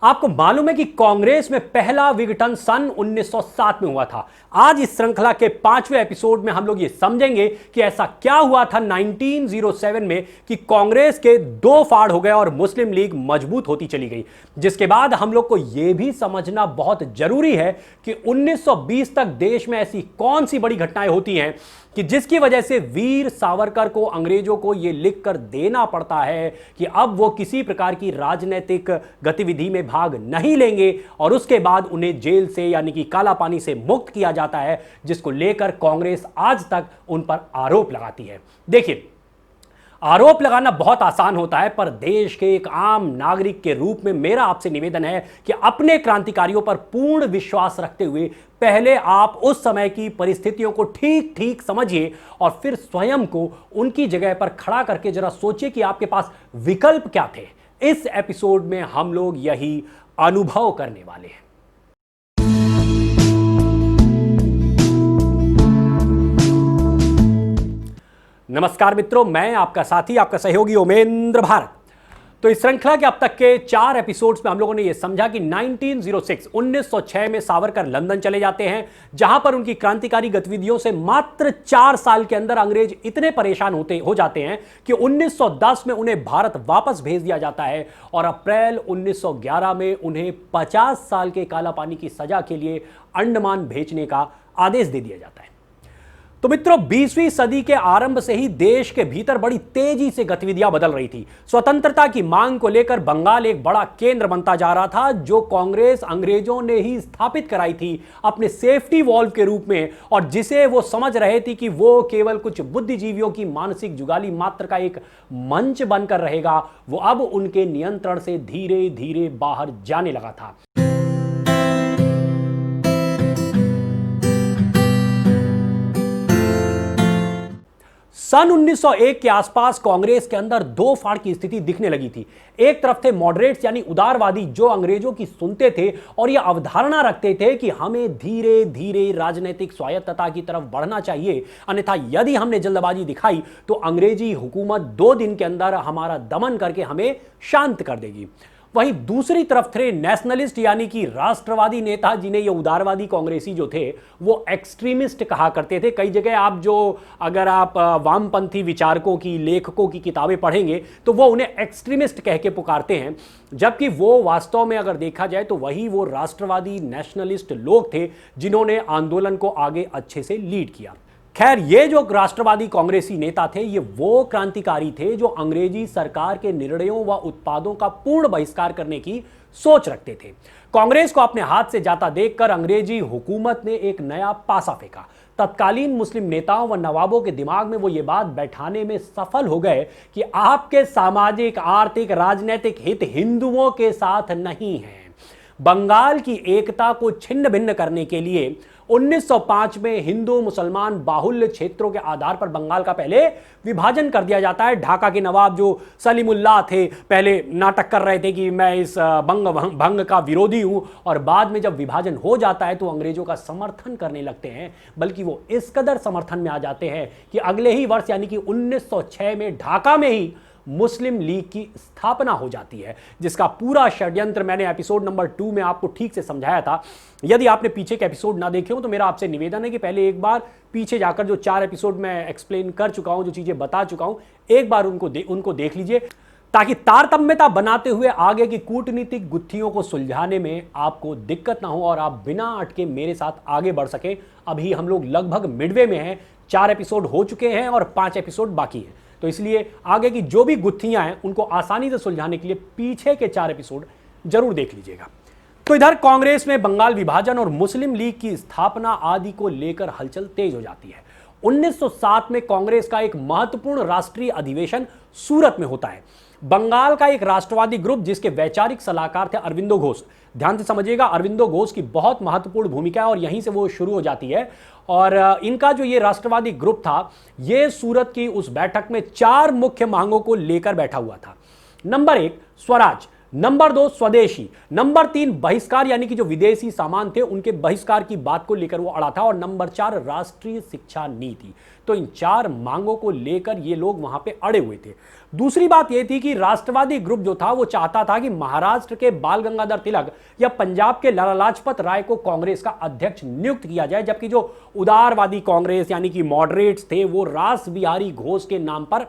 आपको मालूम है कि कांग्रेस में पहला विघटन सन 1907 में हुआ था। आज इस श्रृंखला के 5वें एपिसोड में हम लोग ये समझेंगे कि ऐसा क्या हुआ था 1907 में कि कांग्रेस के दो फाड़ हो गए और मुस्लिम लीग मजबूत होती चली गई। जिसके बाद हम लोग को यह भी समझना बहुत जरूरी है कि 1920 तक देश में ऐसी कौन सी बड़ी घटनाएं होती हैं कि जिसकी वजह से वीर सावरकर को अंग्रेजों को यह लिखकर देना पड़ता है कि अब वो किसी प्रकार की राजनीतिक गतिविधि में भाग नहीं लेंगे और उसके बाद उन्हें जेल से यानी कि काला पानी से मुक्त किया जाता है, जिसको लेकर कांग्रेस आज तक उन पर आरोप लगाती है। देखिए, आरोप लगाना बहुत आसान होता है, पर देश के एक आम नागरिक के रूप में मेरा आपसे निवेदन है कि अपने क्रांतिकारियों पर पूर्ण विश्वास रखते हुए पहले आप उस समय की परिस्थितियों को ठीक ठीक समझिए और फिर स्वयं को उनकी जगह पर खड़ा करके जरा सोचिए कि आपके पास विकल्प क्या थे। इस एपिसोड में हम लोग यही अनुभव करने वाले हैं। नमस्कार मित्रों, मैं आपका साथी, आपका सहयोगी ओमेंद्र भारत। तो इस श्रृंखला के अब तक के 4 एपिसोड्स में हम लोगों ने यह समझा कि 1906 में सावरकर लंदन चले जाते हैं, जहां पर उनकी क्रांतिकारी गतिविधियों से मात्र 4 साल के अंदर अंग्रेज इतने परेशान हो जाते हैं कि 1910 में उन्हें भारत वापस भेज दिया जाता है और अप्रैल 1911 में उन्हें 50 साल के काला पानी की सजा के लिए अंडमान भेजने का आदेश दे दिया जाता है। तो मित्रों, 20वीं सदी के आरंभ से ही देश के भीतर बड़ी तेजी से गतिविधियां बदल रही थी। स्वतंत्रता की मांग को लेकर बंगाल एक बड़ा केंद्र बनता जा रहा था, जो कांग्रेस अंग्रेजों ने ही स्थापित कराई थी अपने सेफ्टी वॉल्व के रूप में, और जिसे वो समझ रहे थे कि वो केवल कुछ बुद्धिजीवियों की मानसिक जुगाली मात्र का एक मंच बनकर रहेगा, वो अब उनके नियंत्रण से धीरे धीरे बाहर जाने लगा था। सन 1901 के आसपास कांग्रेस के अंदर दो फाड़ की स्थिति दिखने लगी थी। एक तरफ थे मॉडरेट्स यानी उदारवादी, जो अंग्रेजों की सुनते थे और यह अवधारणा रखते थे कि हमें धीरे धीरे राजनीतिक स्वायत्तता की तरफ बढ़ना चाहिए, अन्यथा यदि हमने जल्दबाजी दिखाई तो अंग्रेजी हुकूमत 2 दिन के अंदर हमारा दमन करके हमें शांत कर देगी। वहीं दूसरी तरफ थे नेशनलिस्ट यानी कि राष्ट्रवादी नेता, जिन्हें ये उदारवादी कांग्रेसी जो थे वो एक्सट्रीमिस्ट कहा करते थे। कई जगह अगर आप वामपंथी विचारकों की, लेखकों की किताबें पढ़ेंगे तो वो उन्हें एक्सट्रीमिस्ट कह के पुकारते हैं, जबकि वो वास्तव में अगर देखा जाए तो वही वो राष्ट्रवादी नेशनलिस्ट लोग थे जिन्होंने आंदोलन को आगे अच्छे से लीड किया। खैर, ये जो राष्ट्रवादी कांग्रेसी नेता थे, ये वो क्रांतिकारी थे जो अंग्रेजी सरकार के निर्णयों व उत्पादों का पूर्ण बहिष्कार करने की सोच रखते थे। कांग्रेस को अपने हाथ से जाता देखकर अंग्रेजी हुकूमत ने एक नया पासा फेंका। तत्कालीन मुस्लिम नेताओं व नवाबों के दिमाग में वो ये बात बैठाने में सफल हो गए कि आपके सामाजिक, आर्थिक, राजनीतिक हित हिंदुओं के साथ नहीं है। बंगाल की एकता को छिन्न भिन्न करने के लिए 1905 में हिंदू मुसलमान बाहुल्य क्षेत्रों के आधार पर बंगाल का पहले विभाजन कर दिया जाता है। ढाका के नवाब जो सलीमुल्लाह थे, पहले नाटक कर रहे थे कि मैं इस भंग का विरोधी हूं, और बाद में जब विभाजन हो जाता है तो अंग्रेजों का समर्थन करने लगते हैं। बल्कि वो इस कदर समर्थन में आ जाते हैं कि अगले ही वर्ष यानी कि 1906 में ढाका में ही मुस्लिम लीग की स्थापना हो जाती है, जिसका पूरा षड्यंत्र मैंने एपिसोड नंबर 2 में आपको ठीक से समझाया था। यदि आपने पीछे के एपिसोड ना देखे हो तो मेरा आपसे निवेदन है कि पहले एक बार पीछे जाकर जो 4 एपिसोड मैं एक्सप्लेन कर चुका हूं, जो चीजें बता चुका हूं, एक बार उनको देख लीजिए, ताकि तारतम्यता बनाते हुए आगे की कूटनीतिक गुत्थियों को सुलझाने में आपको दिक्कत ना हो और आप बिना अटके मेरे साथ आगे बढ़ सकें। अभी हम लोग लगभग मिडवे में हैं, 4 एपिसोड हो चुके हैं और 5 एपिसोड बाकी हैं, तो इसलिए आगे की जो भी गुत्थियां हैं उनको आसानी से सुलझाने के लिए पीछे के 4 एपिसोड जरूर देख लीजिएगा। तो इधर कांग्रेस में बंगाल विभाजन और मुस्लिम लीग की स्थापना आदि को लेकर हलचल तेज हो जाती है। 1907 में कांग्रेस का एक महत्वपूर्ण राष्ट्रीय अधिवेशन सूरत में होता है। बंगाल का एक राष्ट्रवादी ग्रुप, जिसके वैचारिक सलाहकार थे अरविंदो घोष, ध्यान से समझिएगा, अरविंदो घोष की बहुत महत्वपूर्ण भूमिका है और यहीं से वो शुरू हो जाती है। और इनका जो ये राष्ट्रवादी ग्रुप था, ये सूरत की उस बैठक में 4 मुख्य मांगों को लेकर बैठा हुआ था। नंबर 1, स्वराज। नंबर 2 स्वदेशी, नंबर 3 बहिष्कार यानी कि जो विदेशी सामान थे उनके बहिष्कार की बात को लेकर वो अड़ा था, और नंबर 4 राष्ट्रीय शिक्षा नीति। तो इन 4 मांगों को लेकर ये लोग वहां पे अड़े हुए थे। दूसरी बात यह थी कि राष्ट्रवादी ग्रुप जो था वो चाहता था कि महाराष्ट्र के बाल गंगाधर तिलक या पंजाब के लाला लाजपत राय को कांग्रेस का अध्यक्ष नियुक्त किया जाए, जबकि जो उदारवादी कांग्रेस यानी कि मॉडरेट्स थे वो रास बिहारी घोष के नाम पर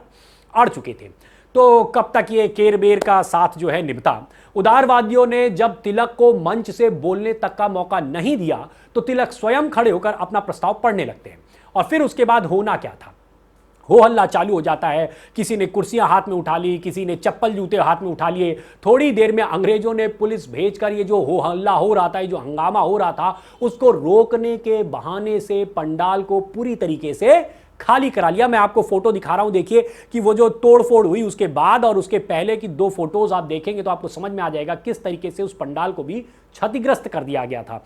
अड़ चुके थे। तो कब तक ये केरबेर का साथ जो है निभता। उदारवादियों ने जब तिलक को मंच से बोलने तक का मौका नहीं दिया तो तिलक स्वयं खड़े होकर अपना प्रस्ताव पढ़ने लगते हैं, और फिर उसके बाद होना क्या था, हो हल्ला चालू हो जाता है। किसी ने कुर्सियां हाथ में उठा ली, किसी ने चप्पल जूते हाथ में उठा लिए। थोड़ी देर में अंग्रेजों ने पुलिस भेजकर ये जो हो हल्ला हो रहा था, ये जो हंगामा हो रहा था, उसको रोकने के बहाने से पंडाल को पूरी तरीके से खाली करा लिया। मैं आपको फोटो दिखा रहा हूं, देखिए कि वो जो तोड़फोड़ हुई उसके बाद और उसके पहले की 2 फोटोज आप देखेंगे तो आपको समझ में आ जाएगा किस तरीके से उस पंडाल को भी क्षतिग्रस्त कर दिया गया था।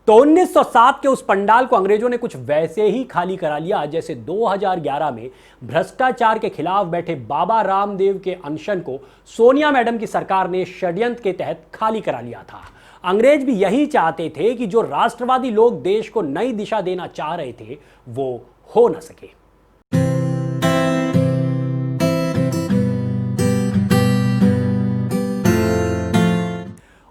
तो 1907 के उस पंडाल को अंग्रेजों ने कुछ वैसे ही खाली करा लिया जैसे 2011 में भ्रष्टाचार के खिलाफ बैठे बाबा रामदेव के अनशन को सोनिया मैडम की सरकार ने षड्यंत्र के तहत खाली करा लिया था। अंग्रेज भी यही चाहते थे कि जो राष्ट्रवादी लोग देश को नई दिशा देना चाह रहे थे वो हो न सके।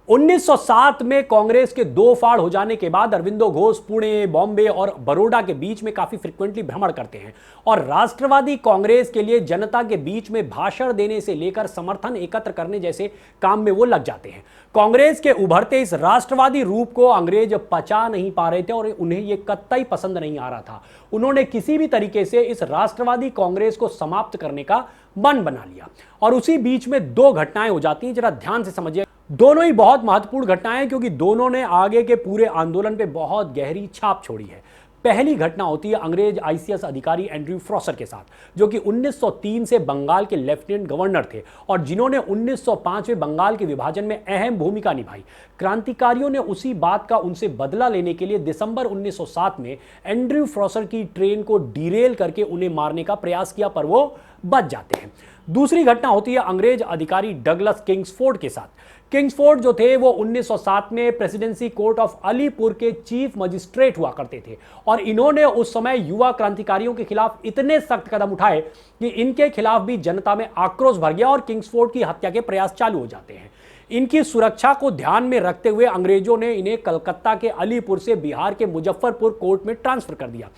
1907 में कांग्रेस के 2 फाड़ हो जाने के बाद अरविंदो घोष पुणे, बॉम्बे और बड़ौदा के बीच में काफी फ्रिक्वेंटली भ्रमण करते हैं और राष्ट्रवादी कांग्रेस के लिए जनता के बीच में भाषण देने से लेकर समर्थन एकत्र करने जैसे काम में वो लग जाते हैं। कांग्रेस के उभरते इस राष्ट्रवादी रूप को अंग्रेज पचा नहीं पा रहे थे और उन्हें यह कतई पसंद नहीं आ रहा था। उन्होंने किसी भी तरीके से इस राष्ट्रवादी कांग्रेस को समाप्त करने का मन बना लिया और उसी बीच में 2 घटनाएं हो जाती हैं। जरा ध्यान से समझिए, दोनों ही बहुत महत्वपूर्ण घटनाएं हैं क्योंकि दोनों ने आगे के पूरे आंदोलन पे बहुत गहरी छाप छोड़ी है। पहली घटना होती है अंग्रेज आईसीएस अधिकारी एंड्रयू फ्रॉसर के साथ, जो कि 1903 से बंगाल के लेफ्टिनेंट गवर्नर थे और जिन्होंने 1905 में बंगाल के विभाजन में अहम भूमिका निभाई। क्रांतिकारियों ने उसी बात का उनसे बदला लेने के लिए दिसंबर 1907 में एंड्रयू फ्रॉसर की ट्रेन को डिरेल करके उन्हें मारने का प्रयास किया, पर वो बच जाते हैं। दूसरी घटना होती है अंग्रेज अधिकारी डगलस किंग्सफोर्ड के साथ। किंग्सफोर्ड जो थे वो 1907 में प्रेसिडेंसी कोर्ट ऑफ अलीपुर के चीफ मजिस्ट्रेट हुआ करते थे और इन्होंने उस समय युवा क्रांतिकारियों के खिलाफ इतने सख्त कदम उठाए कि इनके खिलाफ भी जनता में आक्रोश भर गया और किंग्सफोर्ड की हत्या के प्रयास चालू हो जाते हैं। इनकी सुरक्षा को ध्यान में रखते हुए अंग्रेजों ने इन्हें कलकत्ता के अलीपुर से बिहार के मुजफ्फरपुर कोर्ट में ट्रांसफर कर दिया।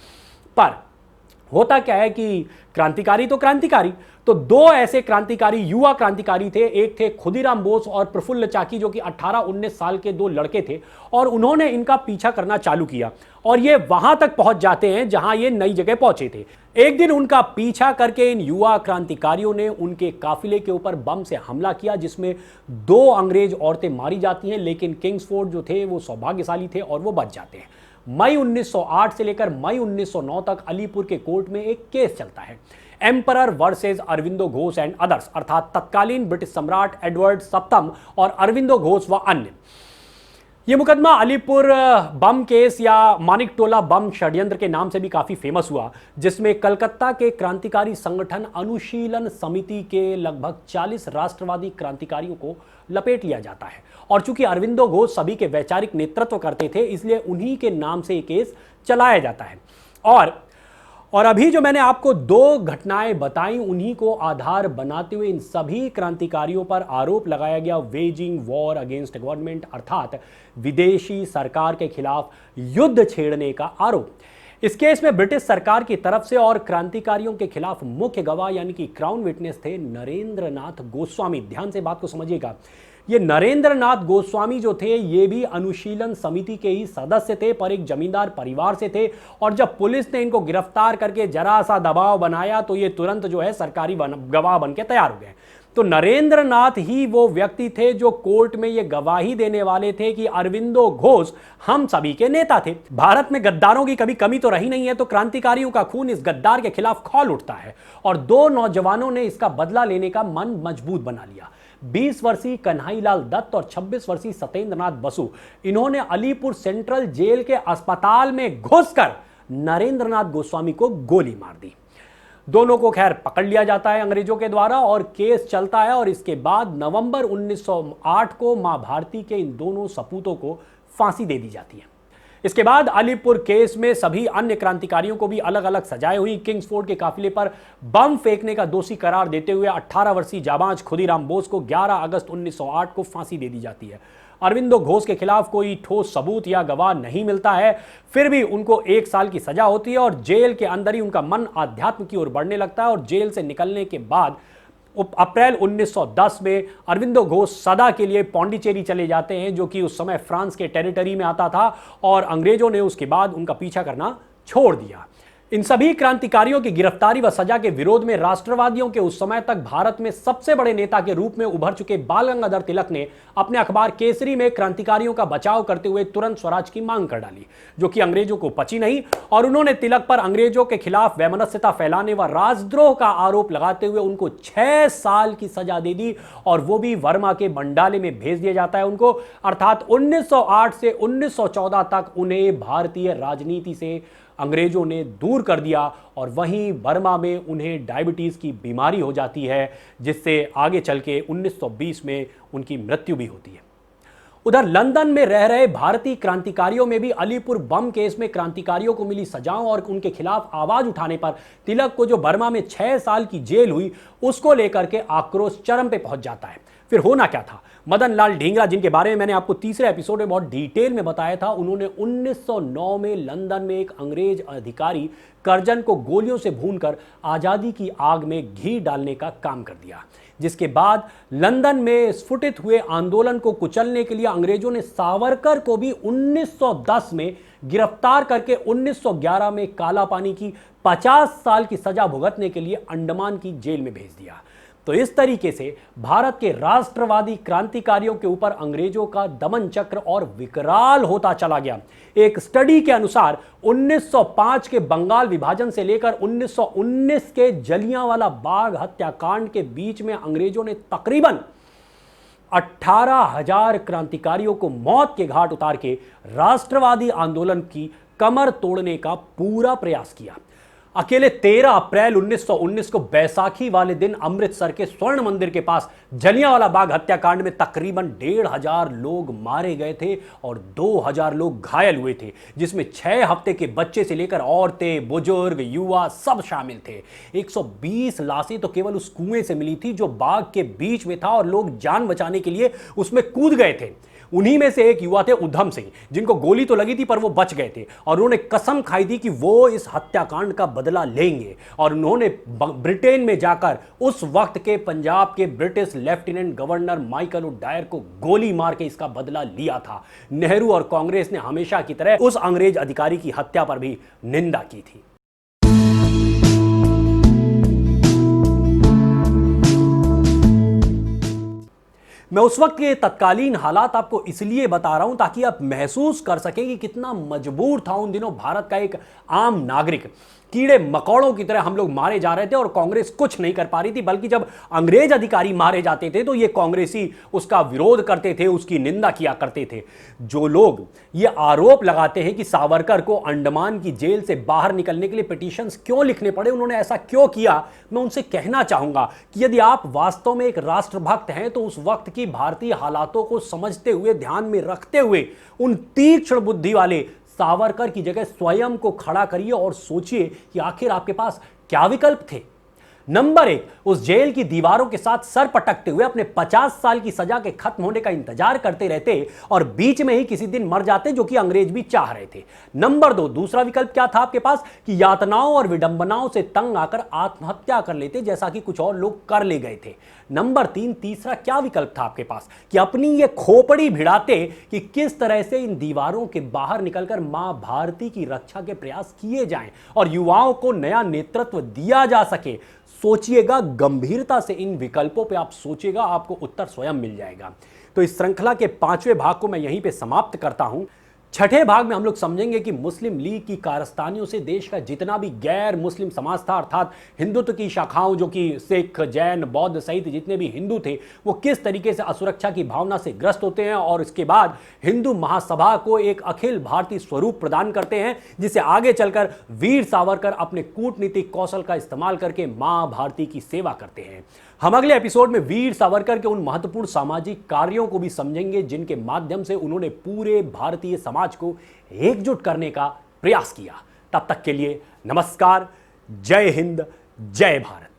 पर होता क्या है कि क्रांतिकारी तो क्रांतिकारी, तो 2 ऐसे क्रांतिकारी युवा क्रांतिकारी थे। एक थे खुदीराम बोस और प्रफुल्ल चाकी, जो कि 18-19 साल के 2 लड़के थे और उन्होंने इनका पीछा करना चालू किया और ये वहां तक पहुंच जाते हैं जहां ये नई जगह पहुंचे थे। एक दिन उनका पीछा करके इन युवा क्रांतिकारियों ने उनके काफिले के ऊपर बम से हमला किया जिसमें 2 अंग्रेज औरतें मारी जाती हैं, लेकिन किंग्सफोर्ड जो थे वो सौभाग्यशाली थे और वो बच जाते हैं। मई 1908 से लेकर मई 1909 तक अलीपुर के कोर्ट में एक केस चलता है, emperor versus Aurobindo Ghosh and others, अर्थात तत्कालीन ब्रिटिश सम्राट एडवर्ड सप्तम और अरविंदो घोष व अन्य। यह मुकदमा अलीपुर बम केस या मानिकटोला बम षड्यंत्र के नाम से भी काफी फेमस हुआ, जिसमें कलकत्ता के क्रांतिकारी संगठन अनुशीलन समिति के लगभग 40 राष्ट्रवादी क्रांतिकारियों को लपेट लिया जाता है और चूंकि अरविंदो घोष सभी के वैचारिक नेतृत्व करते थे इसलिए उन्हीं के नाम से यह केस चलाया जाता है। और अभी जो मैंने आपको 2 घटनाएं बताई उन्हीं को आधार बनाते हुए इन सभी क्रांतिकारियों पर आरोप लगाया गया वेजिंग वॉर अगेंस्ट गवर्नमेंट, अर्थात विदेशी सरकार के खिलाफ युद्ध छेड़ने का आरोप। इस केस में ब्रिटिश सरकार की तरफ से और क्रांतिकारियों के खिलाफ मुख्य गवाह यानी कि क्राउन विटनेस थे नरेंद्र नाथ गोस्वामी। ध्यान से बात को समझिएगा, ये नरेंद्र नाथ गोस्वामी जो थे ये भी अनुशीलन समिति के ही सदस्य थे पर एक जमींदार परिवार से थे और जब पुलिस ने इनको गिरफ्तार करके जरा सा दबाव बनाया तो ये तुरंत जो है सरकारी गवाह बन के तैयार हो गए। तो नरेंद्र नाथ ही वो व्यक्ति थे जो कोर्ट में ये गवाही देने वाले थे कि अरविंदो घोष हम सभी के नेता थे। भारत में गद्दारों की कभी कमी तो रही नहीं है, तो क्रांतिकारियों का खून इस गद्दार के खिलाफ खौल उठता है और 2 नौजवानों ने इसका बदला लेने का मन मजबूत बना लिया। 20 वर्षीय कन्हैयालाल दत्त और 26 वर्षीय सत्येंद्रनाथ बसु, इन्होंने अलीपुर सेंट्रल जेल के अस्पताल में घुसकर नरेंद्र नाथ गोस्वामी को गोली मार दी। दोनों को खैर पकड़ लिया जाता है अंग्रेजों के द्वारा और केस चलता है और इसके बाद नवंबर 1908 को मां भारती के इन दोनों सपूतों को फांसी दे दी जाती है। इसके बाद अलीपुर केस में सभी अन्य क्रांतिकारियों को भी अलग अलग सजाएं हुई। किंग्सफोर्ड के काफिले पर बम फेंकने का दोषी करार देते हुए 18 वर्षीय जाबाज खुदीराम बोस को 11 अगस्त 1908 को फांसी दे दी जाती है। अरविंदो घोष के खिलाफ कोई ठोस सबूत या गवाह नहीं मिलता है, फिर भी उनको 1 साल की सजा होती है और जेल के अंदर ही उनका मन आध्यात्म की ओर बढ़ने लगता है और जेल से निकलने के बाद अप्रैल 1910 में अरविंदो घोष सदा के लिए पौंडीचेरी चले जाते हैं, जो कि उस समय फ्रांस के टेरिटरी में आता था और अंग्रेजों ने उसके बाद उनका पीछा करना छोड़ दिया। इन सभी क्रांतिकारियों की गिरफ्तारी व सजा के विरोध में राष्ट्रवादियों के उस समय तक भारत में सबसे बड़े नेता के रूप में उभर चुके बाल गंगाधर तिलक ने अपने अखबार केसरी में क्रांतिकारियों का बचाव करते हुए तुरंत स्वराज की मांग कर डाली, जो कि अंग्रेजों को पची नहीं और उन्होंने तिलक पर अंग्रेजों के खिलाफ वैमनस्यता फैलाने व राजद्रोह का आरोप लगाते हुए उनको 6 साल की सजा दे दी और वो भी वर्मा के मंडाले में भेज दिया जाता है उनको, अर्थात 1908 से 1914 तक उन्हें भारतीय राजनीति से अंग्रेजों ने दूर कर दिया और वहीं बर्मा में उन्हें डायबिटीज की बीमारी हो जाती है, जिससे आगे चल के 1920 में उनकी मृत्यु भी होती है। उधर लंदन में रह रहे भारतीय क्रांतिकारियों में भी अलीपुर बम केस में क्रांतिकारियों को मिली सजाओं और उनके खिलाफ आवाज उठाने पर तिलक को जो बर्मा में 6 साल की जेल हुई उसको लेकर के आक्रोश चरम पे पहुंच जाता है। फिर होना क्या था? मदन लाल ढींगरा, जिनके बारे में मैंने आपको तीसरे एपिसोड में बहुत डिटेल में बताया था, उन्होंने 1909 में लंदन में एक अंग्रेज अधिकारी करजन को गोलियों से भूनकर आजादी की आग में घी डालने का काम कर दिया, जिसके बाद लंदन में स्फुटित हुए आंदोलन को कुचलने के लिए अंग्रेजों ने सावरकर को भी 1910 में गिरफ्तार करके 1911 में काला पानी की 50 साल की सजा भुगतने के लिए अंडमान की जेल में भेज दिया। तो इस तरीके से भारत के राष्ट्रवादी क्रांतिकारियों के ऊपर अंग्रेजों का दमन चक्र और विकराल होता चला गया। एक स्टडी के अनुसार 1905 के बंगाल विभाजन से लेकर 1919 के जलियांवाला बाग हत्याकांड के बीच में अंग्रेजों ने तकरीबन 18,000 क्रांतिकारियों को मौत के घाट उतार के राष्ट्रवादी आंदोलन की कमर तोड़ने का पूरा प्रयास किया। अकेले 13 अप्रैल 1919 को बैसाखी वाले दिन अमृतसर के स्वर्ण मंदिर के पास जलियांवाला बाग हत्याकांड में तकरीबन 1,500 लोग मारे गए थे और 2,000 लोग घायल हुए थे, जिसमें 6 हफ्ते के बच्चे से लेकर औरतें, बुजुर्ग, युवा सब शामिल थे। 120 लाशें तो केवल उस कुएं से मिली थी जो बाग के बीच में था और लोग जान बचाने के लिए उसमें कूद गए थे। उन्हीं में से एक युवा थे उधम सिंह, जिनको गोली तो लगी थी पर वो बच गए थे और उन्होंने कसम खाई थी कि वो इस हत्याकांड का बदला लेंगे और उन्होंने ब्रिटेन में जाकर उस वक्त के पंजाब के British lieutenant governor Michael O'Dwyer को गोली मार के इसका बदला लिया था। नेहरू और कांग्रेस ने हमेशा की तरह उस अंग्रेज अधिकारी की हत्या पर भी निंदा की थी। मैं उस वक्त के तत्कालीन हालात आपको इसलिए बता रहा हूं ताकि आप महसूस कर सकें कि कितना मजबूर था उन दिनों भारत का एक आम नागरिक। कीड़े मकोड़ों की तरह हम लोग मारे जा रहे थे और कांग्रेस कुछ नहीं कर पा रही थी, बल्कि जब अंग्रेज अधिकारी मारे जाते थे तो ये कांग्रेसी उसका विरोध करते थे, उसकी निंदा किया करते थे। जो लोग ये आरोप लगाते हैं कि सावरकर को अंडमान की जेल से बाहर निकलने के लिए पिटीशंस क्यों लिखने पड़े, उन्होंने ऐसा क्यों किया, मैं उनसे कहना चाहूंगा कि यदि आप वास्तव में एक राष्ट्रभक्त हैं तो उस वक्त की भारतीय हालातों को समझते हुए, ध्यान में रखते हुए उन तीक्ष्ण बुद्धि वाले सावरकर की जगह स्वयं को खड़ा करिए और सोचिए कि आखिर आपके पास क्या विकल्प थे। नंबर 1, उस जेल की दीवारों के साथ सर पटकते हुए अपने 50 साल की सजा के खत्म होने का इंतजार करते रहते और बीच में ही किसी दिन मर जाते, जो कि अंग्रेज भी चाह रहे थे। नंबर 2, दूसरा विकल्प क्या था आपके पास कि यातनाओं और विडंबनाओं से तंग आकर आत्महत्या कर लेते, जैसा कि कुछ और लोग कर ले गए थे। नंबर 3, तीसरा क्या विकल्प था आपके पास कि अपनी ये खोपड़ी भिड़ाते कि किस तरह से इन दीवारों के बाहर निकलकर मां भारती की रक्षा के प्रयास किए जाएं और युवाओं को नया नेतृत्व दिया जा सके। सोचिएगा गंभीरता से, इन विकल्पों पे आप सोचिएगा, आपको उत्तर स्वयं मिल जाएगा। तो इस श्रृंखला के 5वें भाग को मैं यहीं पे समाप्त करता हूं। छठे भाग में हम लोग समझेंगे कि मुस्लिम लीग की कारस्तानियों से देश का जितना भी गैर मुस्लिम समाज था, अर्थात हिंदुत्व की शाखाओं जो कि सिख, जैन, बौद्ध सहित जितने भी हिंदू थे, वो किस तरीके से असुरक्षा की भावना से ग्रस्त होते हैं और इसके बाद हिंदू महासभा को एक अखिल भारतीय स्वरूप प्रदान करते हैं, जिसे आगे चलकर वीर सावरकर अपने कूटनीतिक कौशल का इस्तेमाल करके मां भारती की सेवा करते हैं। हम अगले एपिसोड में वीर सावरकर के उन महत्वपूर्ण सामाजिक कार्यों को भी समझेंगे जिनके माध्यम से उन्होंने पूरे भारतीय समाज को एकजुट करने का प्रयास किया। तब तक के लिए नमस्कार, जय हिंद, जय भारत।